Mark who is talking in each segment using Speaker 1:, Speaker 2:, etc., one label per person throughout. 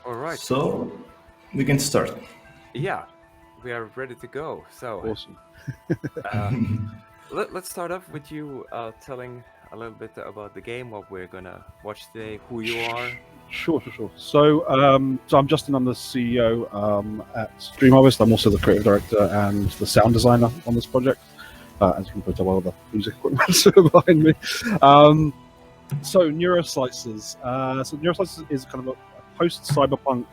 Speaker 1: All right.
Speaker 2: So we can start.
Speaker 1: Yeah, we are ready to go. So
Speaker 3: Awesome.
Speaker 1: uh, let's start off with you telling a little bit about the game, what we're gonna watch today, who you are.
Speaker 3: Sure. So I'm Justin. I'm the CEO at Dream Harvest. I'm also the creative director and the sound designer on this project. As you can probably tell by all the music equipment behind me. So Neuroslices. So Neuroslices is kind of a post-cyberpunk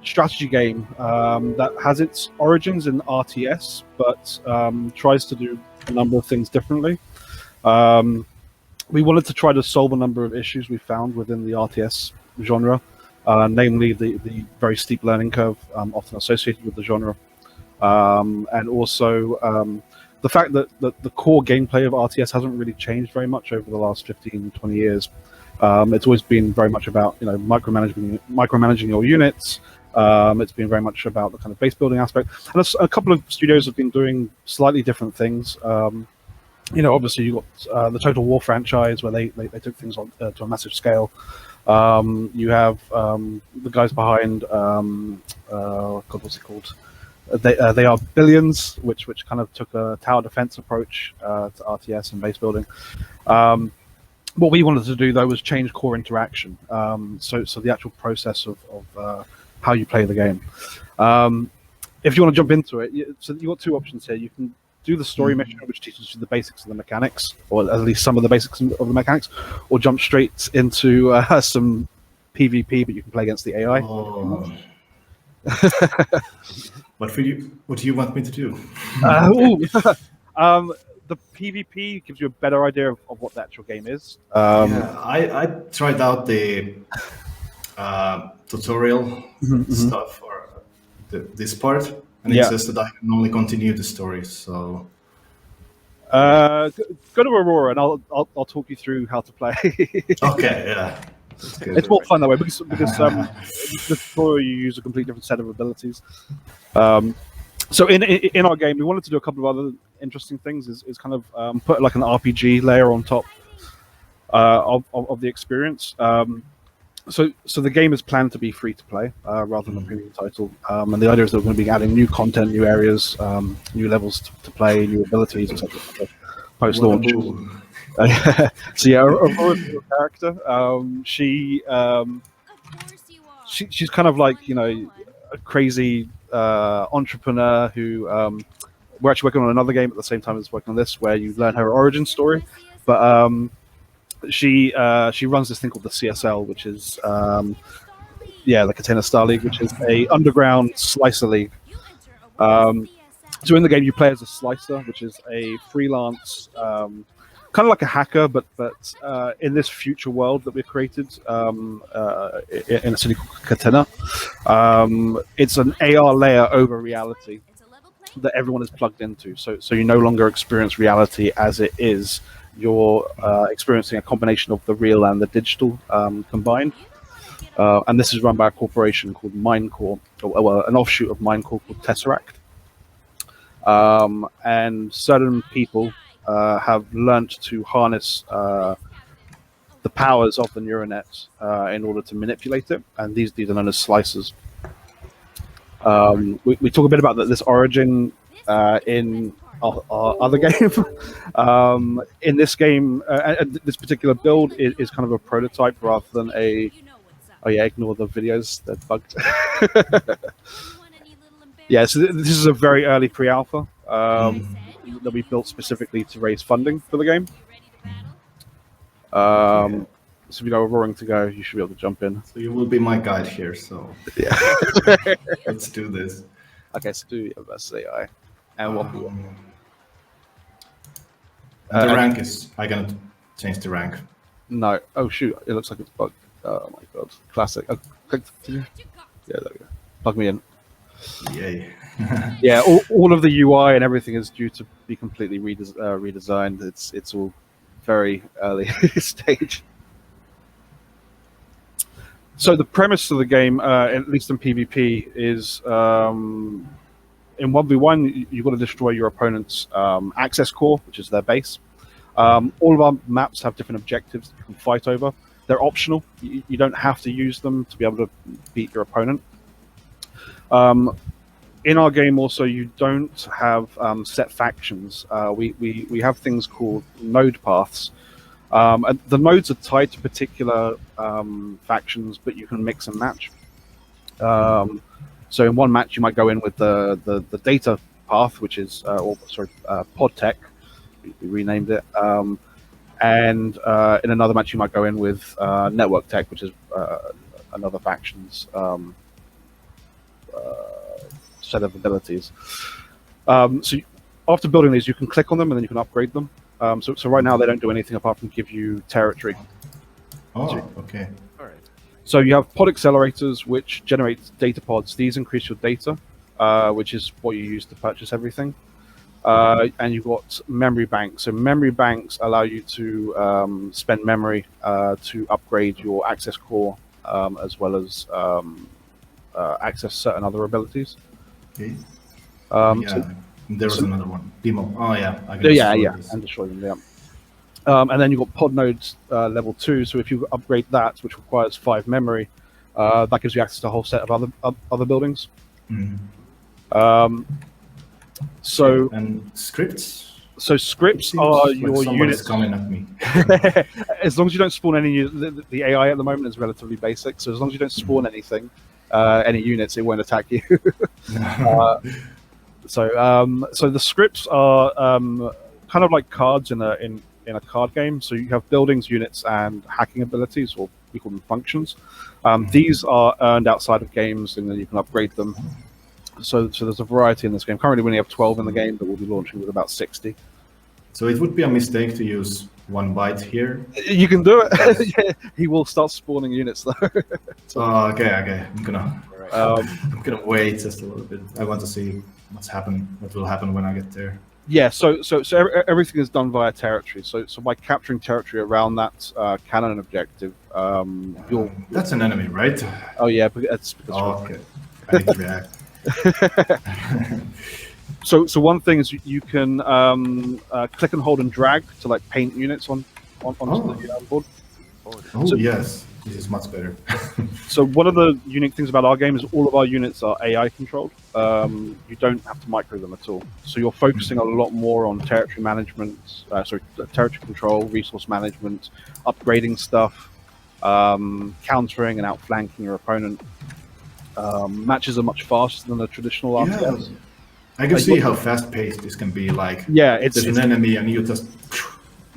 Speaker 3: strategy game that has its origins in RTS, but tries to do a number of things differently. We wanted to try to solve a number of issues we found within the RTS genre, namely the very steep learning curve often associated with the genre, and also the fact that the core gameplay of RTS hasn't really changed very much over the last 15, 20 years. It's always been very much about micromanaging your units. It's been very much about the kind of base building aspect, and a couple of studios have been doing slightly different things. Obviously you got the Total War franchise where they took things on to a massive scale. You have the guys behind God, what's it called? They are Billions, which kind of took a tower defense approach to RTS and base building. What we wanted to do though was change core interaction, so the actual process of how you play the game. If you want to jump into it, so you've got two options here. You can do the story mission, which teaches you the basics of the mechanics, or at least some of the basics of the mechanics, or jump straight into some PvP, but you can play against the AI.
Speaker 2: Oh. What do you want me to do?
Speaker 3: The PvP gives you a better idea of what the actual game is.
Speaker 2: Yeah, I tried out the tutorial stuff for this part, and it says that I can only continue the story. So
Speaker 3: go to Aurora, and I'll talk you through how to play.
Speaker 2: okay, yeah.
Speaker 3: It's more fun that way because before you use a completely different set of abilities. So in our game, we wanted to do a couple of other interesting things. Is kind of put like an RPG layer on top of the experience. So the game is planned to be free to play rather than a premium title, and the idea is that we're going to be adding new content, new areas, new levels to play, new abilities, etc. Post launch. So yeah, Aurora's your character. She's kind of like a crazy entrepreneur who we're actually working on another game at the same time as working on this, where you learn her origin story. But she runs this thing called the CSL, which is the Container Star League, which is a underground slicer league. So in the game, you play as a slicer, which is a freelance, kind of like a hacker, but in this future world that we've created in a city called Catena. It's an AR layer over reality that everyone is plugged into. So you no longer experience reality as it is. You're experiencing a combination of the real and the digital combined. And this is run by a corporation called Minecore, or an offshoot of Minecore called Tesseract. And certain people have learnt to harness the powers of the neuronet in order to manipulate it, and these are known as slicers. We talk a bit about this origin in our other game. In this game, this particular build is kind of a prototype rather than a... Oh yeah, ignore the videos, they're bugged. Yeah, so this is a very early pre-alpha that we built specifically to raise funding for the game. So if you know Roaring to go, you should be able to jump in.
Speaker 2: So you will be my guide here, so
Speaker 3: yeah.
Speaker 2: Let's do this.
Speaker 3: Okay, so do your best AI. And what
Speaker 2: the rank is... I cannot change the rank.
Speaker 3: No. Oh shoot, it looks like it's bugged. Oh my god. Classic. Oh, yeah, there we go. Plug me in.
Speaker 2: Yay.
Speaker 3: Yeah, all of the UI and everything is due to be completely redesigned. It's all very early stage. So the premise of the game, at least in PvP, is in 1v1 you've got to destroy your opponent's access core, which is their base. All of our maps have different objectives that you can fight over. They're optional. You don't have to use them to be able to beat your opponent. In our game, also, you don't have set factions. We have things called node paths. And the nodes are tied to particular factions, but you can mix and match. So in one match, you might go in with the data path, which is pod tech. We renamed it. And in another match, you might go in with network tech, which is another faction's set of abilities. After building these, you can click on them and then you can upgrade them. So right now they don't do anything apart from give you territory.
Speaker 2: Oh, okay.
Speaker 1: All right.
Speaker 3: So you have pod accelerators, which generate data pods. These increase your data, which is what you use to purchase everything. And you've got memory banks. So memory banks allow you to spend memory to upgrade your access core, as well as access certain other abilities.
Speaker 2: Okay.
Speaker 3: So
Speaker 2: There was another one. Demo. Oh yeah. I can
Speaker 3: and destroy them. Yeah. And then you've got pod nodes level 2. So if you upgrade that, which requires 5 memory, that gives you access to a whole set of other buildings.
Speaker 2: Mm.
Speaker 3: And
Speaker 2: scripts.
Speaker 3: So scripts
Speaker 2: Seems
Speaker 3: are
Speaker 2: like
Speaker 3: your
Speaker 2: somebody's
Speaker 3: units.
Speaker 2: coming at me.
Speaker 3: As long as you don't spawn any, the AI at the moment is relatively basic. So as long as you don't spawn anything, any units, it won't attack you. So the scripts are kind of like cards in a card game. So you have buildings, units, and hacking abilities, or we call them functions. These are earned outside of games, and then you can upgrade them. So there's a variety in this game. Currently, we only have 12 in the game, but we'll be launching with about 60.
Speaker 2: So it would be a mistake to use 1 byte here.
Speaker 3: You can do it. Yeah, he will start spawning units though.
Speaker 2: Oh, okay. I'm gonna wait just a little bit. I want to see what will happen when I get there.
Speaker 3: Yeah, so everything is done via territory. So by capturing territory around that cannon objective,
Speaker 2: that's an enemy, right?
Speaker 3: Oh yeah, but it's because
Speaker 2: okay. I need to react.
Speaker 3: So one thing is you can click and hold and drag to like paint units onto the board.
Speaker 2: Oh yes, this is much better.
Speaker 3: So one of the unique things about our game is all of our units are AI controlled. You don't have to micro them at all. So you're focusing a lot more on territory management, territory control, resource management, upgrading stuff, countering and outflanking your opponent. Matches are much faster than the traditional RTS.
Speaker 2: I can see how fast-paced this can be. Like,
Speaker 3: it's
Speaker 2: an enemy and you just.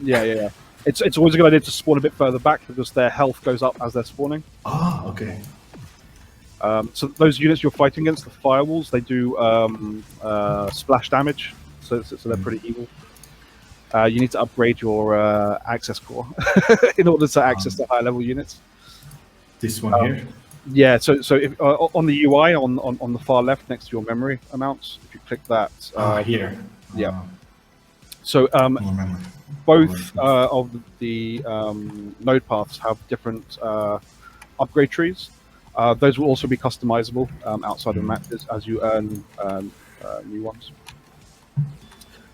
Speaker 3: Yeah. It's always a good idea to spawn a bit further back because their health goes up as they're spawning.
Speaker 2: Ah, okay.
Speaker 3: So those units you're fighting against, the firewalls, they do splash damage, so they're pretty evil. You need to upgrade your access core in order to access the higher level units.
Speaker 2: This one here.
Speaker 3: Yeah, so if, on the UI on the far left next to your memory amounts, if you click that.
Speaker 2: Here.
Speaker 3: Yeah. So both of the node paths have different upgrade trees. Those will also be customizable outside of matches as you earn new ones.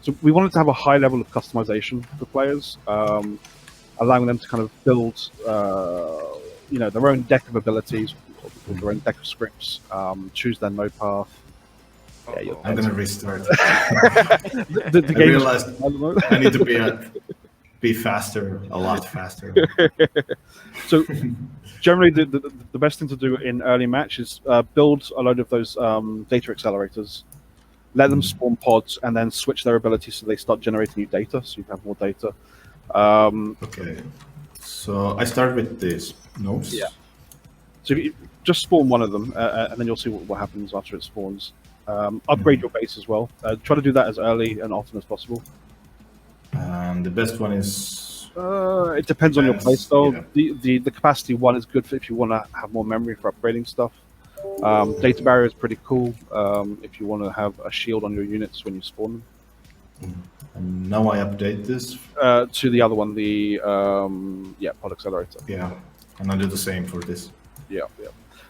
Speaker 3: So we wanted to have a high level of customization for players, allowing them to kind of build their own deck of abilities, or their own deck of scripts, choose their node path. Yeah,
Speaker 2: I'm gonna restart.
Speaker 3: the
Speaker 2: I
Speaker 3: game
Speaker 2: realized I need to be faster, a lot faster.
Speaker 3: So generally, the best thing to do in early match is build a load of those data accelerators, let them spawn pods, and then switch their abilities so they start generating new data, so you have more data.
Speaker 2: Okay. So I start with this nodes.
Speaker 3: Yeah. So if you just spawn one of them, and then you'll see what happens after it spawns. Upgrade your base as well. Try to do that as early and often as possible.
Speaker 2: The best one is.
Speaker 3: It depends on your playstyle.
Speaker 2: Yeah.
Speaker 3: The capacity one is good for if you want to have more memory for upgrading stuff. Data barrier is pretty cool if you want to have a shield on your units when you spawn them.
Speaker 2: And now I update this
Speaker 3: to the other one, the pod accelerator.
Speaker 2: Yeah, and I do the same for this.
Speaker 3: Yeah.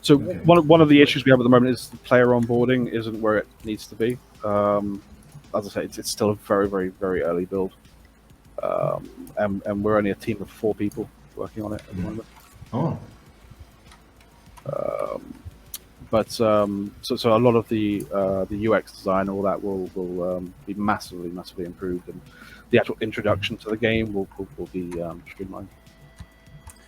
Speaker 3: So one of the issues we have at the moment is the player onboarding isn't where it needs to be. As I say, it's still a very, very, very early build, and we're only a team of 4 people. working on it at the moment.
Speaker 2: Oh,
Speaker 3: So a lot of the UX design, all that will be massively improved, and the actual introduction to the game will be streamlined.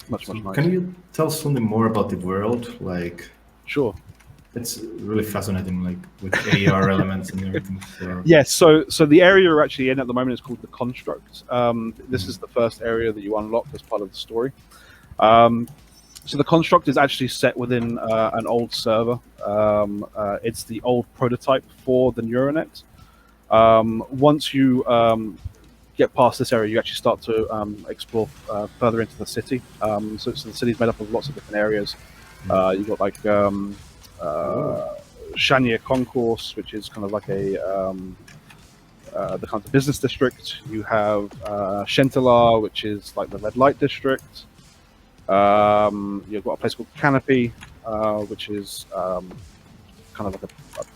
Speaker 3: Much nicer.
Speaker 2: Can you tell something more about the world? Like,
Speaker 3: Sure.
Speaker 2: it's really fascinating, like with AR elements and everything. So.
Speaker 3: Yes. So the area you're actually in at the moment is called the Construct. This is the first area that you unlock as part of the story. So the Construct is actually set within an old server. It's the old prototype for the Neuronet. Once you get past this area, you actually start to explore further into the city. So the city's made up of lots of different areas. You've got like Chanier Concourse, which is kind of like the kind of business district. You have Chantelar, which is like the red light district. You've got a place called Canopy, which is kind of like a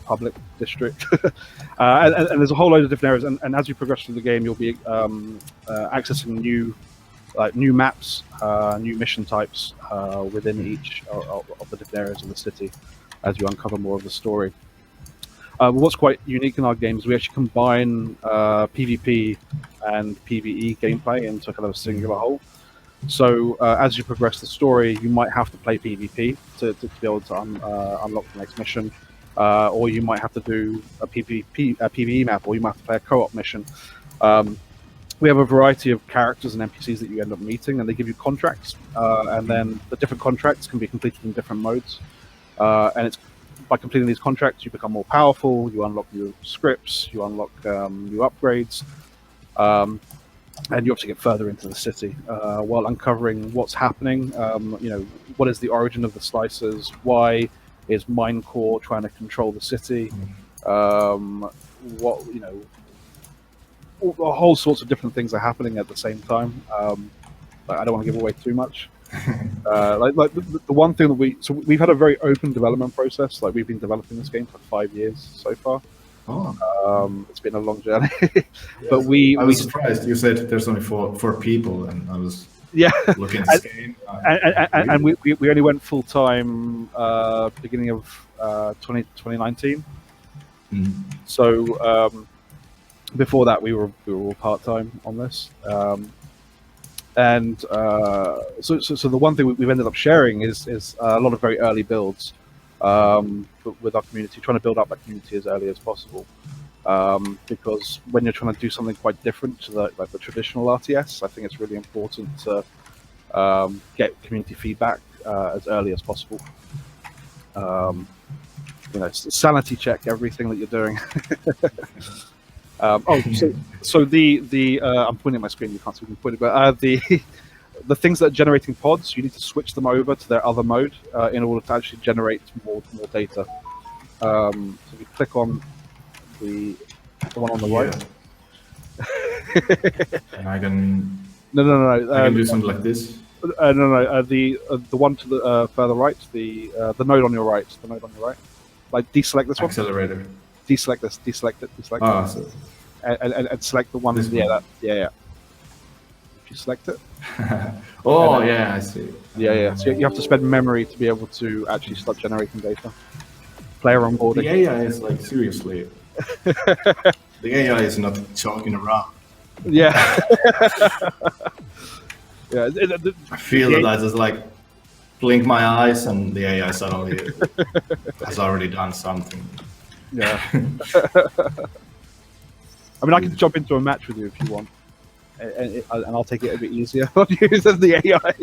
Speaker 3: public district. and there's a whole load of different areas. And as you progress through the game, you'll be accessing new maps, new mission types within each of the different areas of the city as you uncover more of the story. What's quite unique in our game is we actually combine PvP and PvE gameplay into kind of a singular whole. So as you progress the story, you might have to play PvP to be able to unlock the next mission, or you might have to do a PvE map, or you might have to play a co-op mission. We have a variety of characters and NPCs that you end up meeting, and they give you contracts, and then the different contracts can be completed in different modes. And it's by completing these contracts, you become more powerful, you unlock new scripts, you unlock new upgrades, and you obviously get further into the city while uncovering what's happening. What is the origin of the slicers? Why is Minecore trying to control the city? Whole sorts of different things are happening at the same time. I don't want to give away too much. The one thing that we've had a very open development process. Like, we've been developing this game for 5 years so far.
Speaker 2: Oh.
Speaker 3: It's been a long journey.
Speaker 2: But I was surprised. You said there's only four people, and I was looking at this game.
Speaker 3: And we only went full time beginning of 2019. So before that, we were all part time on this. So the one thing we've ended up sharing is a lot of very early builds with our community, trying to build up that community as early as possible. Because when you're trying to do something quite different to the traditional RTS, I think it's really important to get community feedback as early as possible. Sanity check everything that you're doing. So the I'm pointing at my screen. You can't see me pointing, but the things that are generating pods, you need to switch them over to their other mode in order to actually generate more data. So you click on the one on the right.
Speaker 2: And I can.
Speaker 3: No.
Speaker 2: I can do something like this.
Speaker 3: No. The one to the further right, the node on your right, the node on your right. Like, deselect this one.
Speaker 2: Accelerator.
Speaker 3: Deselect this. Deselect it. Deselect it.
Speaker 2: So
Speaker 3: And select the one.
Speaker 2: This one.
Speaker 3: Yeah. If you select it.
Speaker 2: I see.
Speaker 3: Yeah. So you have to spend memory to be able to actually start generating data. Player onboarding.
Speaker 2: The AI is like, seriously. The AI is not joking around.
Speaker 3: Yeah. Yeah.
Speaker 2: I feel that I just like blink my eyes and the AI suddenly has already done something.
Speaker 3: Yeah. I mean, I can jump into a match with you if you want, and I'll take it a bit easier on you than the AI.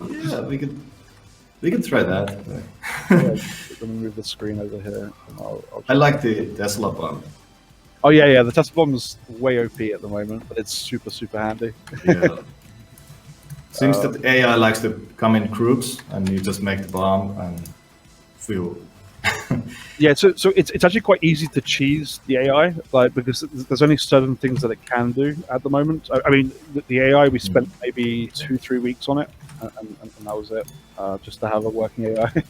Speaker 2: Yeah, we can try that.
Speaker 3: Let me move the screen over here. And
Speaker 2: I like the Tesla bomb.
Speaker 3: Oh yeah. The Tesla bomb is way OP at the moment, but it's super handy.
Speaker 2: Yeah. Seems that AI likes to come in groups, and you just make the bomb and feel.
Speaker 3: Yeah, so it's actually quite easy to cheese the AI, like, because there's only certain things that it can do at the moment. I mean, the AI, we spent maybe 2-3 weeks on it, and that was it, just to have a working AI.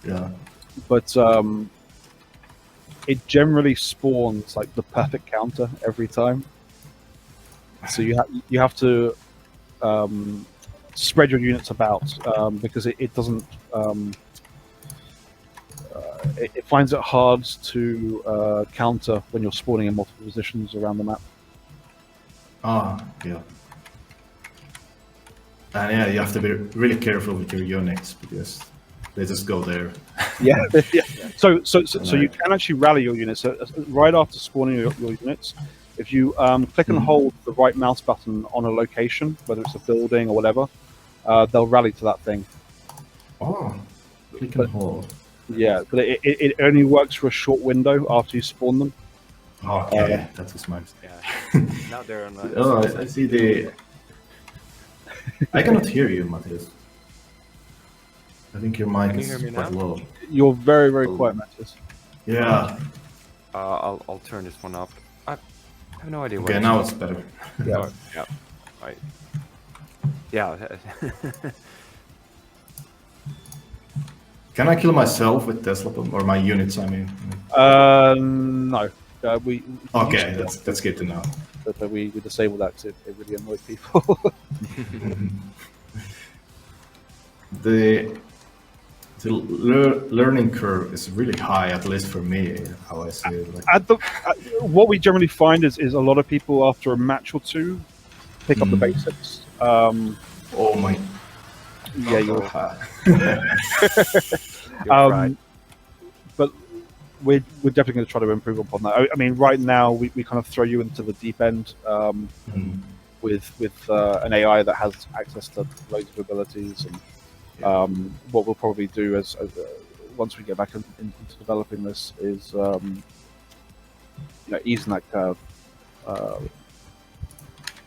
Speaker 2: Yeah.
Speaker 3: But it generally spawns like the perfect counter every time. So you have to spread your units about because it doesn't. It finds it hard to counter when you're spawning in multiple positions around the map.
Speaker 2: Yeah. And yeah, you have to be really careful with your units because they just go there.
Speaker 3: Yeah. So you can actually rally your units. So right after spawning your units, if you click and hold the right mouse button on a location, whether it's a building or whatever, they'll rally to that thing.
Speaker 2: Oh, click and hold.
Speaker 3: Yeah, but it only works for a short window after you spawn them.
Speaker 2: Okay, that's smart.
Speaker 1: Yeah. Now they're on.
Speaker 2: Oh, I see the. I cannot hear you, Matthias. I think your mic
Speaker 1: Can you
Speaker 2: is
Speaker 1: hear me
Speaker 2: quite
Speaker 1: now?
Speaker 2: low.
Speaker 3: You're very, very quiet, Matthias.
Speaker 2: Yeah.
Speaker 1: I'll turn this one up. I have no idea.
Speaker 2: Okay, now it's better.
Speaker 3: Yeah.
Speaker 1: Yeah. Right. Yeah.
Speaker 2: Can I kill myself with Tesla bomb or my units? I mean.
Speaker 3: No. We
Speaker 2: Okay, that's good to know.
Speaker 3: But we disabled that because it really annoyed people.
Speaker 2: The learning curve is really high, at least for me. How I see it. Like,
Speaker 3: what we generally find is a lot of people after a match or two pick up the basics.
Speaker 2: oh my.
Speaker 3: Yeah, you're
Speaker 1: right.
Speaker 3: But we're definitely going to try to improve upon that. I mean, right now we kind of throw you into the deep end with an AI that has access to loads of abilities, and what we'll probably do as once we get back into developing this is easing that curve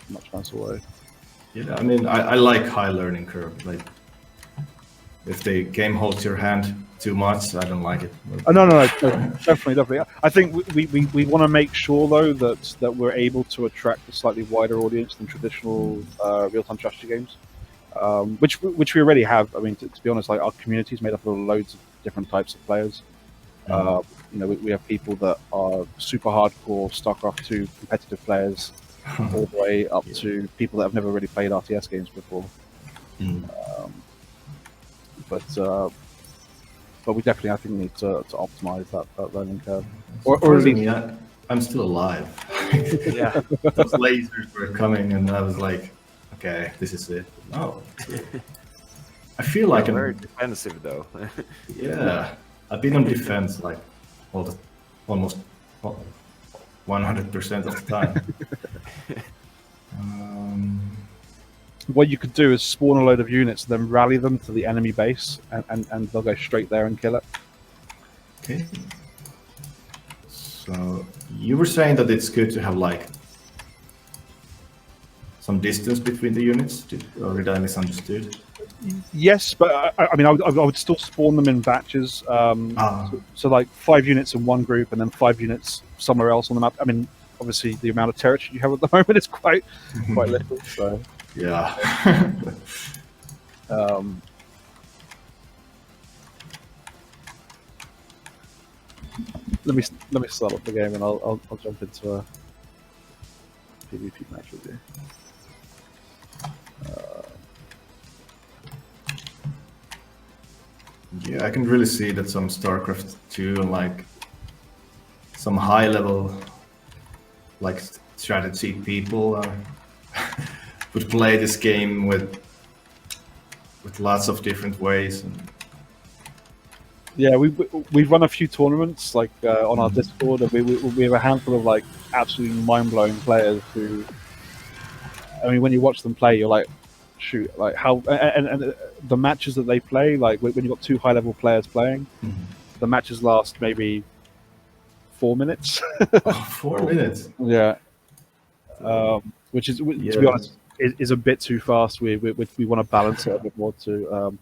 Speaker 3: much nicer way.
Speaker 2: Yeah, I mean, I like high learning curve. Like, if the game holds your hand too much, I don't like it.
Speaker 3: Oh, no, definitely. I think we want to make sure though that we're able to attract a slightly wider audience than traditional real-time strategy games, which we already have. I mean, to be honest, like our community is made up of loads of different types of players. We have people that are super hardcore StarCraft 2 competitive players, all the way up to people that have never really played RTS games before. But we definitely, I think, need to optimize that learning curve. Or at least,
Speaker 2: I'm still alive.
Speaker 1: Yeah.
Speaker 2: Those lasers were coming, and I was like, okay, this is it. No. I feel like I'm
Speaker 1: very defensive, though.
Speaker 2: Yeah. I've been on defense like almost 100% of the time.
Speaker 3: what you could do is spawn a load of units, then rally them to the enemy base, and they'll go straight there and kill it.
Speaker 2: Okay. So you were saying that it's good to have like some distance between the units, or did I misunderstood?
Speaker 3: Yes, but I mean, I would still spawn them in batches. So like 5 units in one group, and then 5 units somewhere else on the map. I mean, obviously the amount of territory you have at the moment is quite little. So
Speaker 2: yeah.
Speaker 3: Let me start up the game, and I'll jump into a PvP match with you.
Speaker 2: Yeah, I can really see that some StarCraft 2 and like some high level like strategy people would play this game with lots of different ways. And
Speaker 3: yeah, we've run a few tournaments like on our Discord, and we have a handful of like absolutely mind-blowing players who, I mean, when you watch them play, you're like, shoot, like how and the matches that they play, like when you've got 2 high-level players playing, the matches last maybe 4 minutes.
Speaker 2: 4 minutes.
Speaker 3: Yeah. Which is, to be honest, is a bit too fast. We want to balance it a bit more to.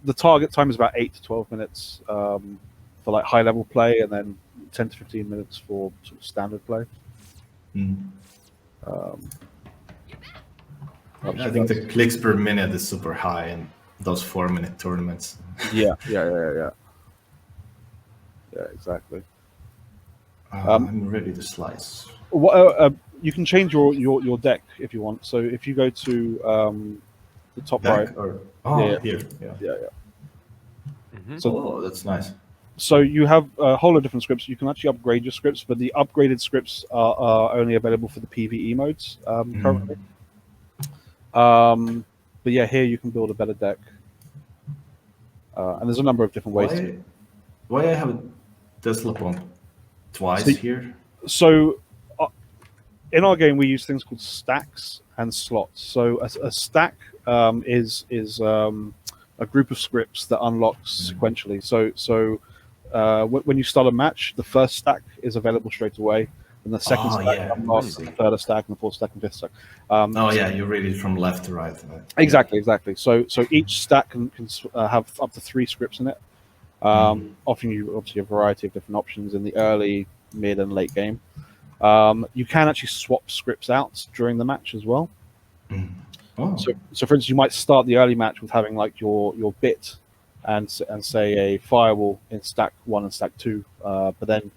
Speaker 3: The target time is about 8 to 12 minutes for like high level play, and then 10 to 15 minutes for sort of standard play.
Speaker 2: I think the clicks per minute is super high in those 4-minute tournaments.
Speaker 3: Yeah, exactly.
Speaker 2: I'm ready to slice.
Speaker 3: What You can change your deck if you want. So if you go to the top right,
Speaker 2: Deck or
Speaker 3: Yeah.
Speaker 2: here. Yeah.
Speaker 3: yeah.
Speaker 1: Mhm.
Speaker 3: So
Speaker 2: Oh, that's nice.
Speaker 3: So you have a whole lot of different scripts. You can actually upgrade your scripts, but the upgraded scripts are only available for the PvE modes currently. But yeah, here you can build a better deck, and there's a number of different ways.
Speaker 2: Why I have a Tesla pump twice
Speaker 3: So-
Speaker 2: here?
Speaker 3: So in our game, we use things called stacks and slots. So a stack is a group of scripts that unlocks sequentially. So when you start a match, the first stack is available straight away, and the second
Speaker 2: Oh,
Speaker 3: stack
Speaker 2: yeah.
Speaker 3: unlocks,
Speaker 2: I
Speaker 3: the
Speaker 2: see.
Speaker 3: third stack, and the fourth stack, and fifth stack.
Speaker 2: Oh yeah, you read it from left to right.
Speaker 3: Exactly. So each stack can have up to 3 scripts in it, offering you obviously a variety of different options in the early, mid, and late game. You can actually swap scripts out during the match as well.
Speaker 2: Oh,
Speaker 3: So for instance, you might start the early match with having like your bit and say a firewall in stack 1 and stack 2, but then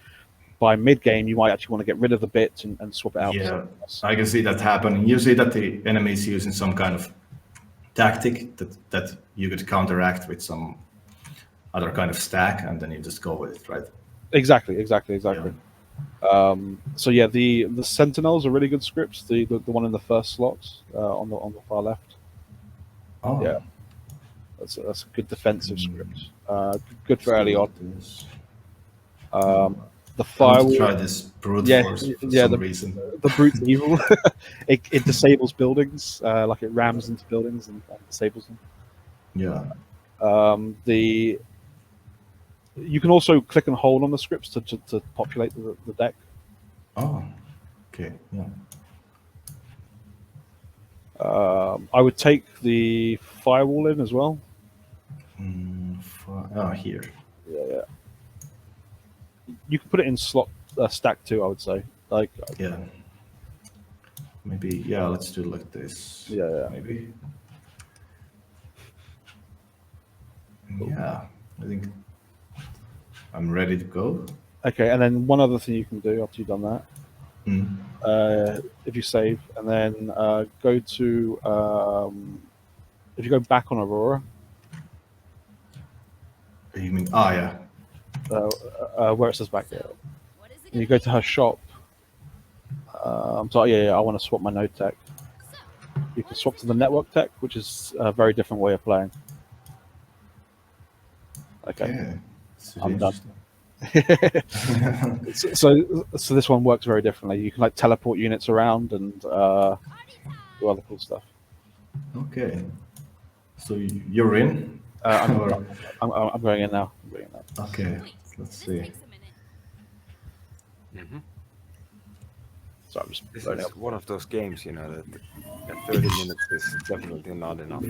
Speaker 3: by mid game you might actually want to get rid of the bit and swap it out. for
Speaker 2: yeah,
Speaker 3: something else.
Speaker 2: I can see that happen. You see that the enemy is using some kind of tactic that you could counteract with some other kind of stack, and then you just go with it, right?
Speaker 3: Exactly. So yeah, the Sentinels are really good scripts. The one in the first slot on the far left.
Speaker 2: Oh,
Speaker 3: Yeah. That's a good defensive script. Good for early on. The
Speaker 2: I want
Speaker 3: firewall,
Speaker 2: to try this brute
Speaker 3: Yeah,
Speaker 2: force for
Speaker 3: yeah,
Speaker 2: some reason.
Speaker 3: the brute's evil. it disables buildings, like it rams into buildings and disables them.
Speaker 2: Yeah.
Speaker 3: You can also click and hold on the scripts to populate the deck.
Speaker 2: Oh, okay. Yeah.
Speaker 3: I would take the firewall in as well.
Speaker 2: Here.
Speaker 3: Yeah. You can put it in slot stack 2, I would say. Like,
Speaker 2: Yeah. Maybe. Yeah. Let's do it like this.
Speaker 3: Yeah.
Speaker 2: Maybe. Yeah. I think I'm ready to go.
Speaker 3: okay, and then one other thing you can do after you've done that,
Speaker 2: Mm.
Speaker 3: if you save, and then go to if you go back on Aurora,
Speaker 2: You mean? Ah, yeah.
Speaker 3: where it says back there, and you go to her shop. So I want to swap my node tech. You can swap to the network tech, which is a very different way of playing. Okay.
Speaker 2: Yeah. This is
Speaker 3: I'm done.
Speaker 2: interesting.
Speaker 3: So this one works very differently. You can like teleport units around and do other cool stuff.
Speaker 2: Okay. So you're in? Or-
Speaker 3: I'm going in now.
Speaker 2: Okay. Let's see.
Speaker 1: Mhm.
Speaker 3: So I'm just
Speaker 1: This
Speaker 3: loading
Speaker 1: is
Speaker 3: up.
Speaker 1: one of those games, you know, that 30 minutes is definitely not enough.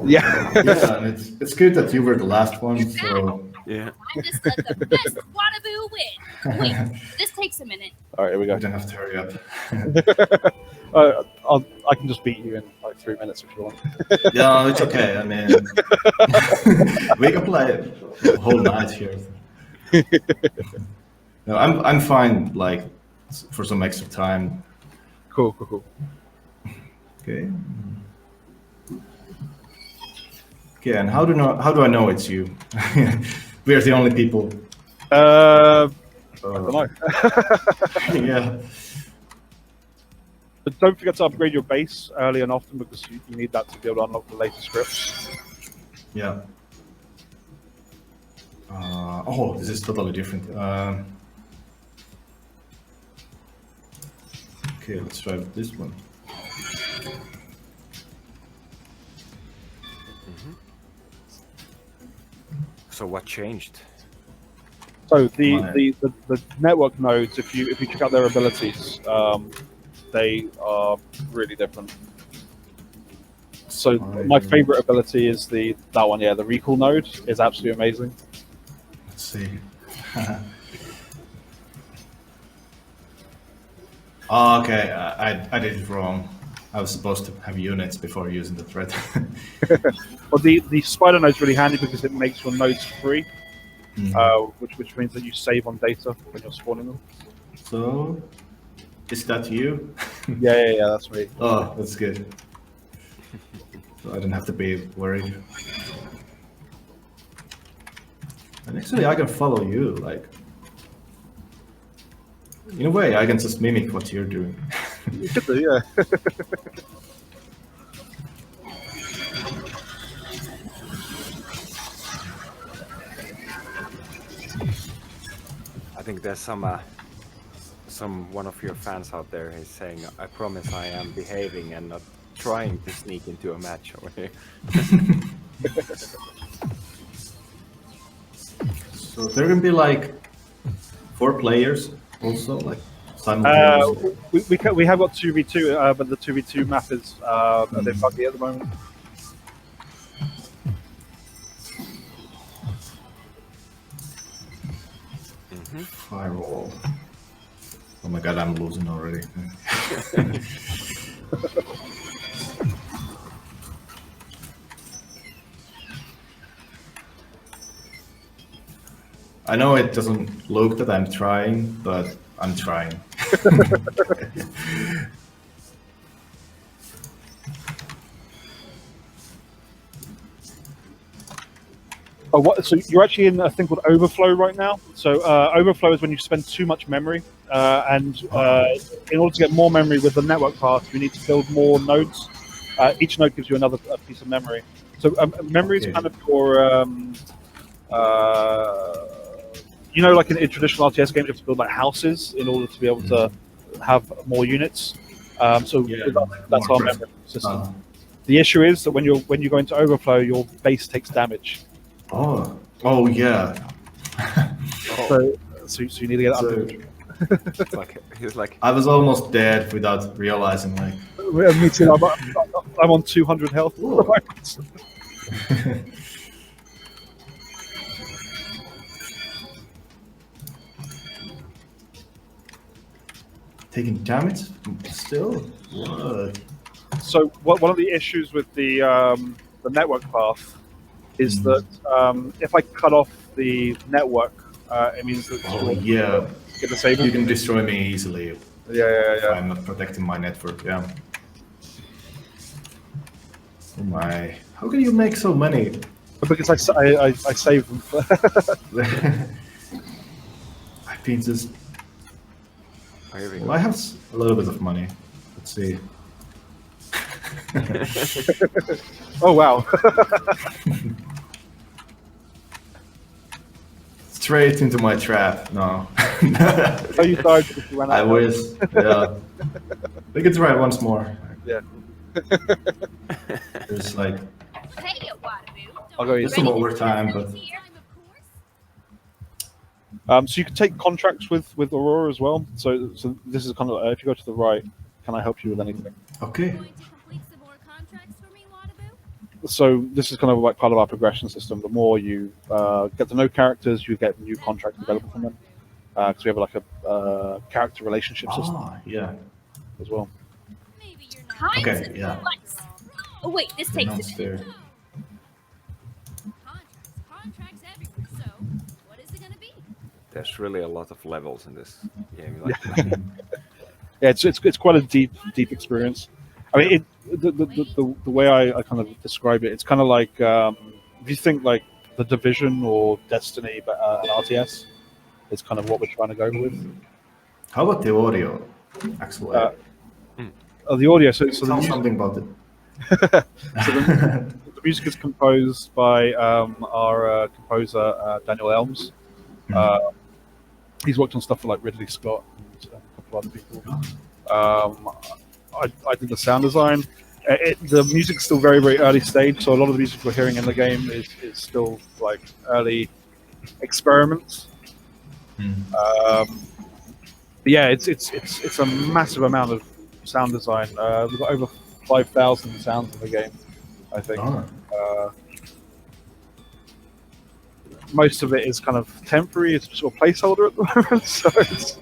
Speaker 3: Yeah.
Speaker 2: Yeah, and it's good that you were the last one. So
Speaker 1: Yeah.
Speaker 4: I just let the best Wannabe win. Wait, this takes a minute.
Speaker 3: All right, here we
Speaker 2: you
Speaker 3: go.
Speaker 2: don't have to hurry up.
Speaker 3: I can just beat you in like 3 minutes if you want.
Speaker 2: Yeah, it's okay. I mean, we can play the whole night here. No, I'm fine. Like for some extra time.
Speaker 3: Cool.
Speaker 2: Okay. Okay, and how do I know it's you? We're the only people.
Speaker 3: I don't know.
Speaker 2: Yeah.
Speaker 3: But don't forget to upgrade your base early and often because you need that to be able to unlock the later scripts.
Speaker 2: Yeah. Oh, this is totally different. Okay, let's try this one.
Speaker 1: So what changed?
Speaker 3: So the network nodes, if you check out their abilities, they are really different. So my favorite ability is that one, yeah, the recall node is absolutely amazing.
Speaker 2: Let's see. Oh, okay, I did it wrong. I was supposed to have units before using the thread.
Speaker 3: Well, the spider node is really handy because it makes your nodes free,
Speaker 2: Mhm.
Speaker 3: which means that you save on data when you're spawning them.
Speaker 2: So, is that you?
Speaker 3: Yeah, that's me.
Speaker 2: Oh, that's good. So I don't have to be worried. And actually, I can follow you. Like, in a way, I can just mimic what you're doing.
Speaker 3: You could do, yeah.
Speaker 1: I think there's some one of your fans out there is saying, "I promise I am behaving and not trying to sneak into a match over here."
Speaker 2: So there can be like 4 players also, like simultaneously.
Speaker 3: We have got 2v2, but the 2v2 map is a bit buggy at the moment.
Speaker 2: Firewall. Oh my god, I'm losing already. I know it doesn't look that I'm trying, but I'm trying.
Speaker 3: Oh, what? So you're actually in a thing called overflow right now. So overflow is when you spend too much memory, and in order to get more memory with the network path, you need to build more nodes. Each node gives you another piece of memory. So memory is kind of your, you know, like in traditional RTS games, you have to build like houses in order to be able to have more units. So
Speaker 2: Yeah,
Speaker 3: that's our
Speaker 2: more
Speaker 3: memory system. The issue is that when you go into overflow, your base takes damage.
Speaker 2: Oh yeah.
Speaker 3: So you need to get
Speaker 2: So-
Speaker 3: up.
Speaker 1: He's like,
Speaker 2: I was almost dead without realizing, like.
Speaker 3: Me too. I'm on 200 health.
Speaker 2: Ooh. Taking damage still? What?
Speaker 3: So one of the issues with the network path is that if I cut off the network, it means that
Speaker 2: Oh yeah.
Speaker 3: get disabled.
Speaker 2: You can destroy me easily if
Speaker 3: Yeah.
Speaker 2: I'm not protecting my network, yeah. Oh my. How can you make so many?
Speaker 3: Because I save them.
Speaker 2: I've been just.
Speaker 1: oh, here we
Speaker 2: Well,
Speaker 1: go.
Speaker 2: I have a little bit of money. Let's see.
Speaker 3: Oh wow.
Speaker 2: Straight into my trap. No.
Speaker 3: So you died because you ran out.
Speaker 2: I
Speaker 3: of
Speaker 2: wish. Yeah. We could try once more.
Speaker 3: Yeah.
Speaker 2: There's like
Speaker 4: Hey, Waterloo.
Speaker 3: I'll go
Speaker 2: there's some overtime, but
Speaker 3: So you can take contracts with Aurora as well. So this is kind of if you go to the right, can I help you with anything?
Speaker 2: okay.
Speaker 4: Going to complete some more contracts for me, Waterloo?
Speaker 3: So this is kind of like part of our progression system. The more you get to know characters, you get new contracts available from them. Because we have like a character relationship system
Speaker 2: Ah, yeah.
Speaker 3: as well.
Speaker 4: Maybe you're not.
Speaker 2: Okay, yeah.
Speaker 4: Oh wait, this takes
Speaker 2: Not
Speaker 4: a
Speaker 2: fair.
Speaker 4: Contracts everywhere. So, what is it gonna be?
Speaker 1: There's really a lot of levels in this game. Like,
Speaker 3: Yeah, it's quite a deep experience. I mean, the way I kind of describe it, it's kind of like if you think like the Division or Destiny, but an RTS, is kind of what we're trying to go with.
Speaker 2: How about the audio? Actually,
Speaker 3: The audio, so
Speaker 2: tell
Speaker 3: the
Speaker 2: something about it.
Speaker 3: the music is composed by our composer Daniel Elms. He's worked on stuff for like Ridley Scott and a couple of other people. I did the sound design. The music's still very early stage, so a lot of the music we're hearing in the game is still like early experiments. But yeah, it's a massive amount of sound design. We've got over 5,000 sounds in the game, I think.
Speaker 2: Oh.
Speaker 3: Most of it is kind of temporary. It's sort of placeholder at the moment. So it's,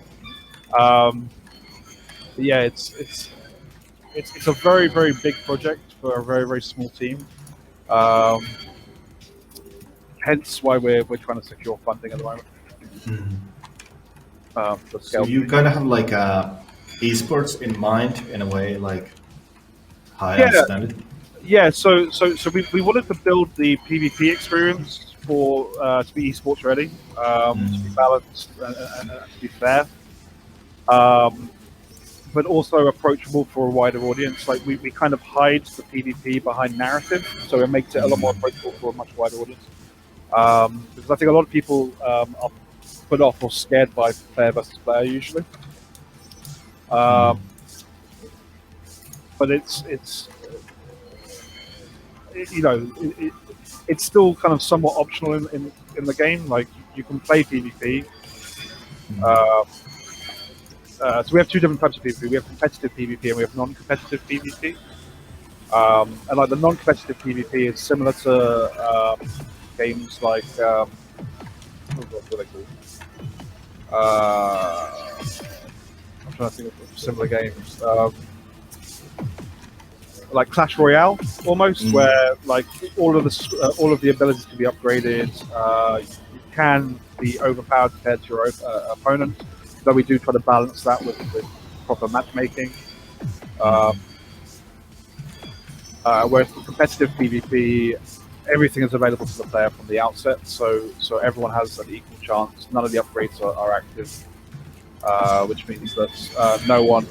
Speaker 3: yeah, it's a very big project for a very small team. Hence why we're trying to secure funding at the moment. For
Speaker 2: So
Speaker 3: scale.
Speaker 2: you kind of have like a esports in mind in a way, like how I
Speaker 3: Yeah.
Speaker 2: understand it.
Speaker 3: Yeah, so we wanted to build the PvP experience for to be esports ready, to be balanced and to be fair, but also approachable for a wider audience. Like we kind of hide the PvP behind narrative, so it makes it a lot more approachable for a much wider audience. Because I think a lot of people are put off or scared by player versus player usually. But it's you know, it's still kind of somewhat optional in the game. Like you can play PvP. So we have two different types of PvP. We have competitive PvP and we have non-competitive PvP. And like the non-competitive PvP is similar to games like what are they called? I'm trying to think of similar games. Like Clash Royale, almost, where like all of the abilities can be upgraded. You can be overpowered compared to your opponent, though we do try to balance that with proper matchmaking. Whereas for competitive PvP, everything is available to the player from the outset, so everyone has an equal chance. None of the upgrades are active, which means that no one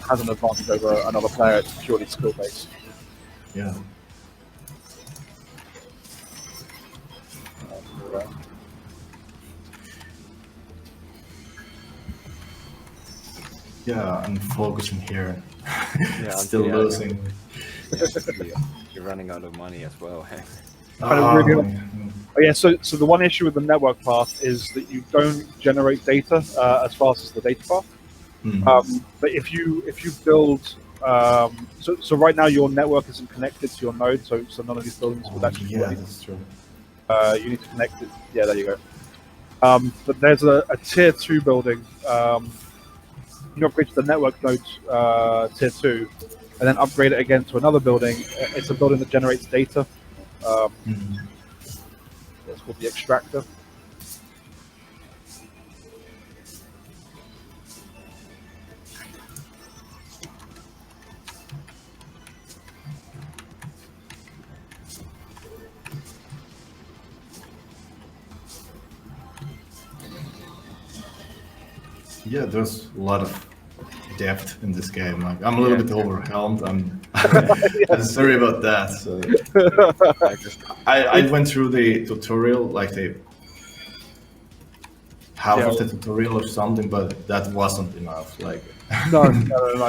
Speaker 3: has an advantage over another player. It's purely skill based.
Speaker 2: Yeah. Yeah, I'm focusing here.
Speaker 1: Yeah,
Speaker 2: Still
Speaker 1: yeah.
Speaker 2: losing.
Speaker 1: You're running out of money as well.
Speaker 3: Oh, yeah, so the one issue with the network path is that you don't generate data as fast as the data path. But if you build, so right now your network isn't connected to your node, so none of these buildings would actually.
Speaker 2: Yeah, that's true.
Speaker 3: You need to connect it. Yeah, there you go. But there's a tier 2 building. You upgrade to the network node tier 2, and then upgrade it again to another building. It's a building that generates data. It's called the extractor.
Speaker 2: Yeah, there's a lot of depth in this game. Like, I'm a little bit overwhelmed. I'm sorry about that. So, I went through the tutorial, like the half of the tutorial or something, but that wasn't enough. Like
Speaker 3: no.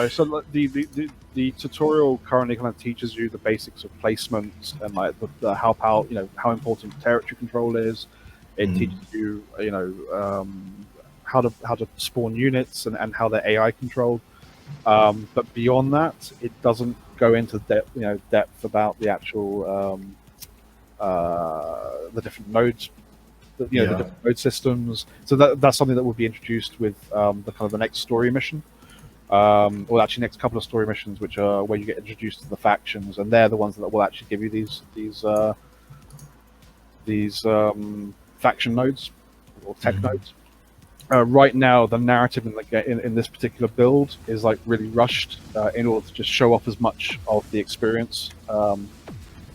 Speaker 3: So the tutorial currently kind of teaches you the basics of placement and like the how important territory control is. It teaches you how to spawn units and how they're AI controlled. But beyond that, it doesn't go into depth about the actual the different nodes, the different node systems. So that's something that will be introduced with the next story mission, or actually next couple of story missions, which are where you get introduced to the factions, and they're the ones that will actually give you these faction nodes or tech nodes. Right now, the narrative in this particular build is like really rushed in order to just show off as much of the experience,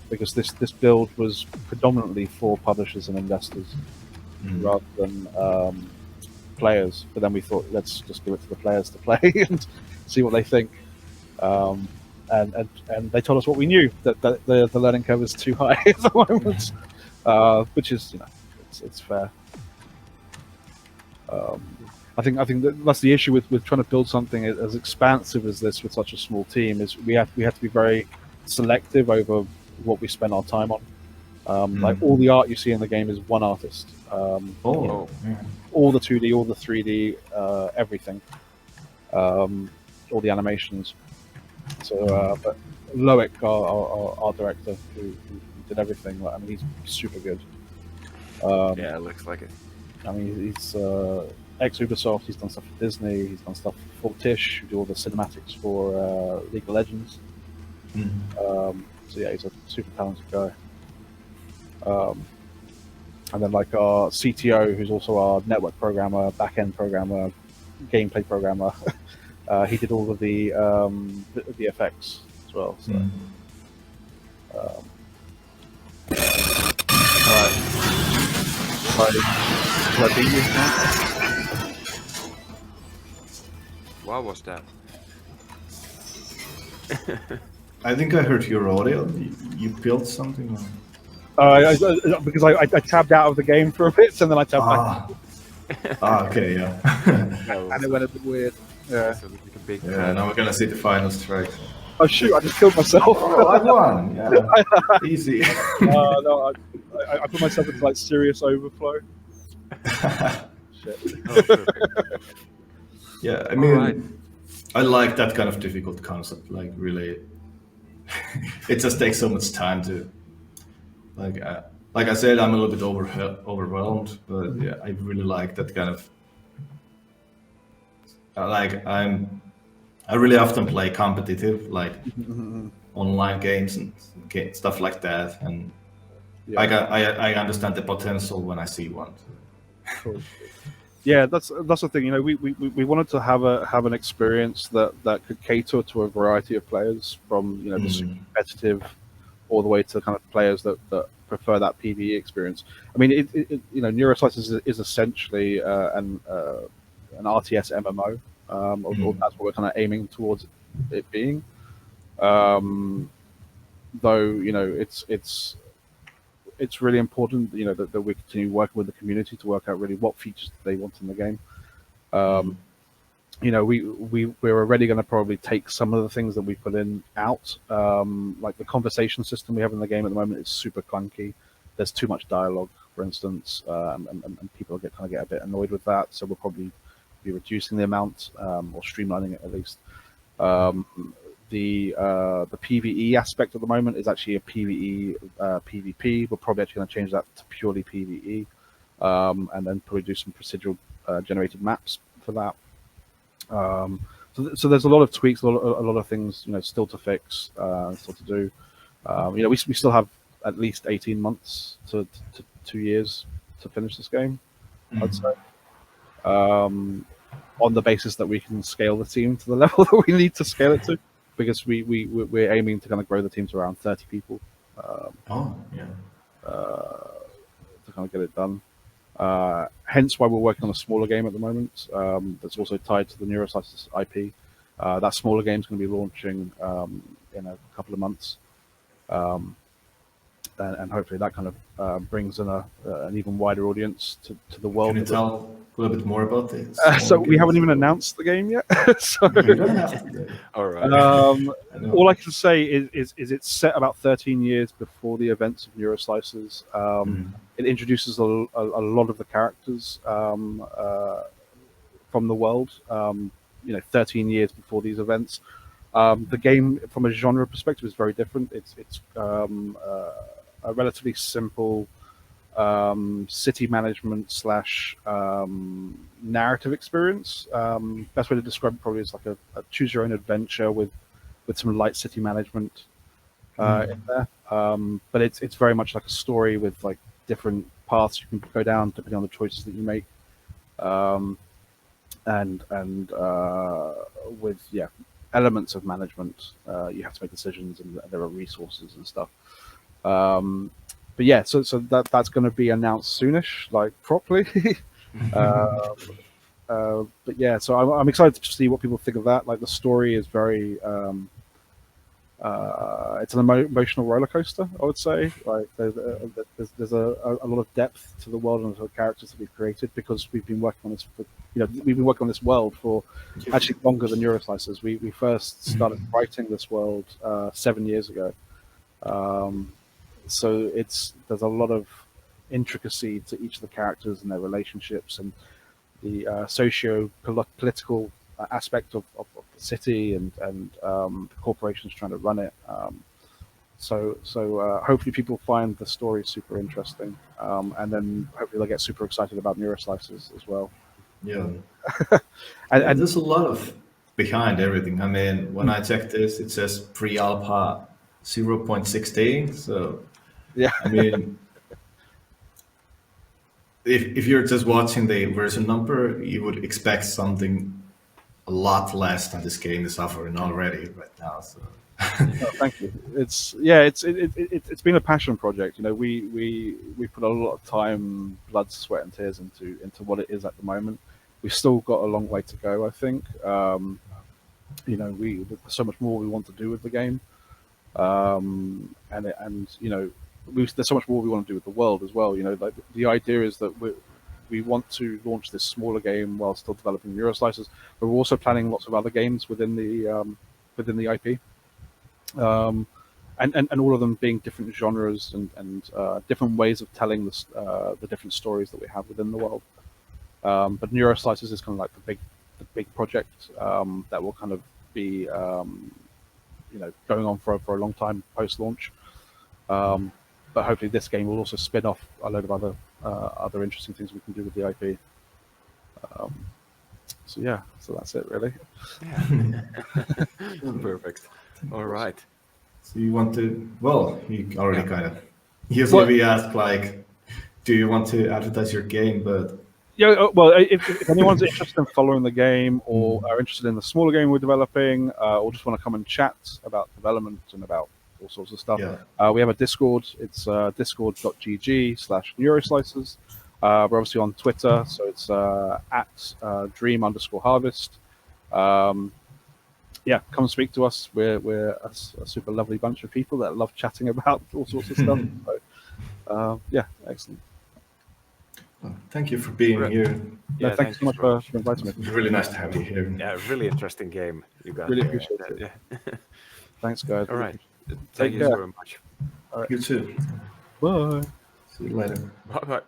Speaker 3: because this build was predominantly for publishers and investors rather than players. But then we thought, let's just give it to the players to play and see what they think. And they told us what we knew, that the learning curve is too high at the moment, which is it's fair. I think that's the issue with trying to build something as expansive as this with such a small team. Is we have to be very selective over what we spend our time on. Like all the art you see in the game is one artist. All the 2D, all the 3D, everything, all the animations. So, but Loic, our director, who did everything. He's super good.
Speaker 1: Yeah, it looks like it.
Speaker 3: He's ex-Ubisoft, he's done stuff for Disney, he's done stuff for Tish, who do all the cinematics for League of Legends. So yeah, he's a super talented guy. And then like our CTO, who's also our network programmer, back-end programmer, gameplay programmer, He did all of the effects as well. So.
Speaker 2: Mm.
Speaker 3: Alright. Should I beat you now?
Speaker 1: What was that?
Speaker 2: I think I heard your audio. You built something.
Speaker 3: Because I tabbed out of the game for a bit, and then I tabbed back,
Speaker 2: Okay, yeah.
Speaker 3: and it went a bit weird. Yeah.
Speaker 1: So like a big
Speaker 2: Yeah, now we're gonna see the final strike.
Speaker 3: Oh shoot! I just killed myself.
Speaker 2: Oh, I won. Yeah, easy.
Speaker 3: No, I put myself into like serious overflow. Shit.
Speaker 1: Oh, perfect.
Speaker 2: Yeah, I mean,
Speaker 1: Alright.
Speaker 2: I like that kind of difficult concept. Like, really, it just takes so much time to, like I said, I'm a little bit overwhelmed, but yeah, I really like that kind of. I really often play competitive, like online games and stuff like that, and
Speaker 3: Yeah.
Speaker 2: I understand the potential when I see one.
Speaker 3: Cool. Yeah, that's the thing. You know, we wanted to have an experience that could cater to a variety of players, from the super competitive all the way to kind of players that prefer that PvE experience. I mean, Neuroslice is essentially an RTS MMO. Or that's what we're kind of aiming towards it being. Though it's really important that we continue working with the community to work out really what features they want in the game. We're already going to probably take some of the things that we put in out. Like the conversation system we have in the game at the moment is super clunky. There's too much dialogue, for instance, and people get a bit annoyed with that. So we'll probably be reducing the amount or streamlining it at least. The PvE aspect at the moment is actually a PvE PvP. We're probably actually going to change that to purely PvE, and then probably do some procedural generated maps for that. So there's a lot of tweaks, a lot of things still to fix, still to do. We still have at least 18 months to 2 years to finish this game, I'd say. On the basis that we can scale the team to the level that we need to scale it to, because we're aiming to kind of grow the team to around 30 people. To kind of get it done. Hence why we're working on a smaller game at the moment that's also tied to the Neuroslice IP. That smaller game is going to be launching in a couple of months, and hopefully that kind of brings in an even wider audience to the world.
Speaker 2: Can you tell a little bit more about this?
Speaker 3: So we haven't even announced the game yet. So
Speaker 2: You don't have to.
Speaker 1: All right.
Speaker 3: all I can say is it's set about 13 years before the events of Neuroslices. It introduces a lot of the characters from the world. 13 years before these events. The game, from a genre perspective, is very different. It's a relatively simple city management / narrative experience. Best way to describe it probably is like a choose your own adventure with some light city management in there. But it's very much like a story with like different paths you can go down depending on the choices that you make. And with elements of management, you have to make decisions, and there are resources and stuff. But yeah, so that's going to be announced soonish, like properly. But yeah, so I'm excited to see what people think of that. Like the story is very, it's an emotional roller coaster, I would say. Like there's a lot of depth to the world and to the characters that we've created, because we've been working on this for, we've been working on this world for actually longer than Neuroslices. We first started writing this world 7 years ago. So there's a lot of intricacy to each of the characters and their relationships, and the socio-political aspect of the city and the corporations trying to run it. So hopefully people find the story super interesting, and then hopefully they'll get super excited about Neuroslices as well.
Speaker 2: Yeah.
Speaker 3: And
Speaker 2: there's a lot of behind everything. I mean, when I checked this, it says pre-alpha 0.16. So,
Speaker 3: yeah,
Speaker 2: I mean, if you're just watching the version number, you would expect something a lot less than this game is offering already right now. So
Speaker 3: No, thank you. It's been a passion project. You know, we put a lot of time, blood, sweat, and tears into what it is at the moment. We've still got a long way to go, I think. You know, there's so much more we want to do with the game, and you know, there's so much more we want to do with the world as well. You know, like the idea is that we want to launch this smaller game while still developing Euroslicers, but we're also planning lots of other games within the IP. And all of them being different genres and different ways of telling the different stories that we have within the world. But Neuroslicers is kind of like the big project that will kind of be you know, going on for a long time post launch. But hopefully this game will also spin off a load of other interesting things we can do with the IP. So yeah, so that's it really.
Speaker 1: Perfect. All right.
Speaker 2: So you want to? Well, you already kind of.
Speaker 3: Well-
Speaker 2: Usually we ask like, do you want to advertise your game? But
Speaker 3: Yeah, well, if anyone's interested in following the game or are interested in the smaller game we're developing, or just want to come and chat about development and about all sorts of stuff,
Speaker 2: yeah,
Speaker 3: we have a Discord. It's discord.gg/Neuroslicers. We're obviously on Twitter, so it's at dream_harvest. Yeah, come speak to us. We're a super lovely bunch of people that love chatting about all sorts of stuff. So, yeah, excellent.
Speaker 2: well, thank you for being
Speaker 1: Right.
Speaker 2: here.
Speaker 3: Yeah,
Speaker 1: Yeah,
Speaker 3: thanks so much for inviting me.
Speaker 2: It's really nice to have you here.
Speaker 1: Yeah, really interesting game you got.
Speaker 3: Really
Speaker 1: there.
Speaker 3: appreciate it.
Speaker 1: Yeah.
Speaker 3: Thanks, guys.
Speaker 1: All right.
Speaker 3: Take
Speaker 1: Thank you
Speaker 3: care.
Speaker 1: so very much.
Speaker 2: You too.
Speaker 3: Bye.
Speaker 2: See you later.
Speaker 1: Bye bye.